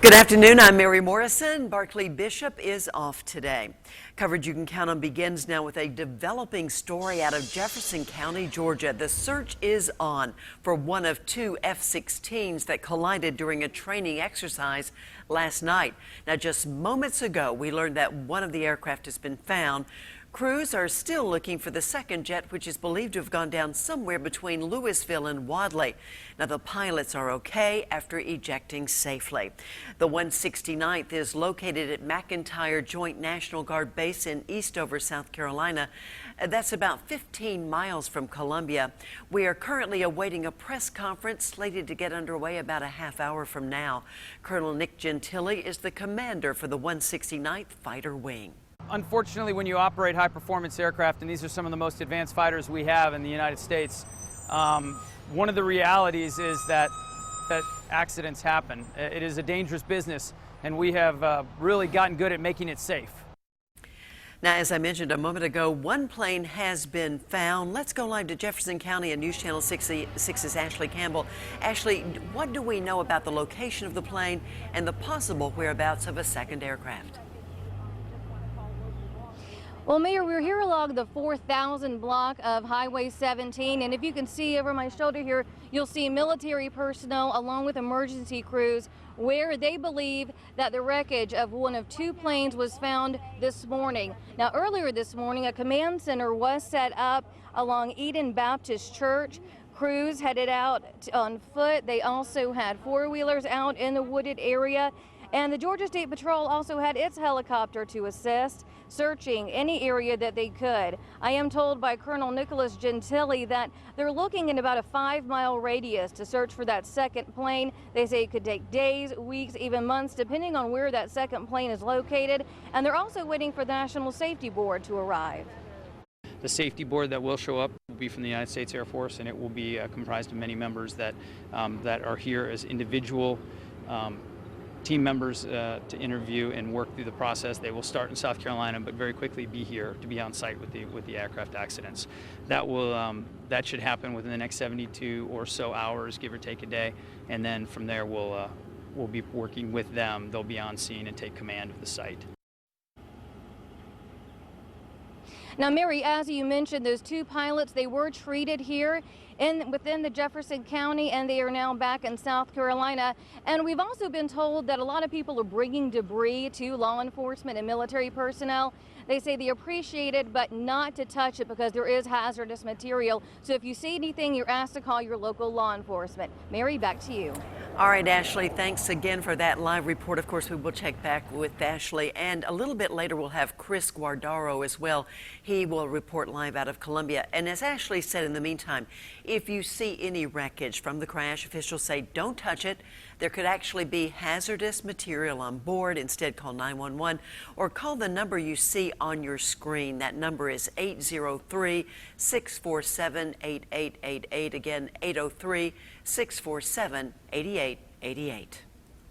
Good afternoon, I'm Mary Morrison. Barclay Bishop is off today. Coverage you can count on begins now with a developing story out of Jefferson County, Georgia. The search is on for one of two F-16s that collided during a training exercise last night. Now, just moments ago, we learned that one of the aircraft has been found. Crews are still looking for the second jet, which is believed to have gone down somewhere between Louisville and Wadley. Now, the pilots are okay after ejecting safely. The 169th is located at McEntire Joint National Guard Base in Eastover, South Carolina. That's about 15 miles from Columbia. We are currently awaiting a press conference slated to get underway about a half hour from now. Colonel Nick Gentile is the commander for the 169th Fighter Wing. Unfortunately, when you operate high-performance aircraft, and these are some of the most advanced fighters we have in the United States, one of the realities is that accidents happen. It is a dangerous business, and we have really gotten good at making it safe. Now, as I mentioned a moment ago, one plane has been found. Let's go live to Jefferson County and News Channel 6's Ashley Campbell. Ashley, what do we know about the location of the plane and the possible whereabouts of a second aircraft? Well, Mayor, we're here along the 4,000 block of Highway 17, and if you can see over my shoulder here, you'll see military personnel along with emergency crews where they believe that the wreckage of one of two planes was found this morning. Now, earlier this morning, a command center was set up along Eden Baptist Church. Crews headed out on foot. They also had four-wheelers out in the wooded area. And the Georgia State Patrol also had its helicopter to assist, searching any area that they could. I am told by Colonel Nicholas Gentile that they're looking in about a 5-mile radius to search for that second plane. They say it could take days, weeks, even months, depending on where that second plane is located. And they're also waiting for the National Safety Board to arrive. The safety board that will show up will be from the United States Air Force, and it will be comprised of many members that are here as individual team members to interview and work through the process. They will start in South Carolina, but very quickly be here to be on site with the aircraft accidents. That should happen within the next 72 or so hours, give or take a day, and then from there we'll be working with them. They'll be on scene and take command of the site. Now, Mary, as you mentioned, those two pilots, they were treated here within the Jefferson County, and they are now back in South Carolina. And we've also been told that a lot of people are bringing debris to law enforcement and military personnel. They say they appreciate it, but not to touch it because there is hazardous material. So if you see anything, you're asked to call your local law enforcement. Mary, back to you. All right, Ashley, thanks again for that live report. Of course, we will check back with Ashley, and a little bit later we'll have Chris Guardaro as well. He will report live out of Columbia. And as Ashley said, in the meantime, if you see any wreckage from the crash, officials say don't touch it. There could actually be hazardous material on board. Instead, call 911 or call the number you see on your screen. That number is 803-647-8888. Again, 803-647-8888.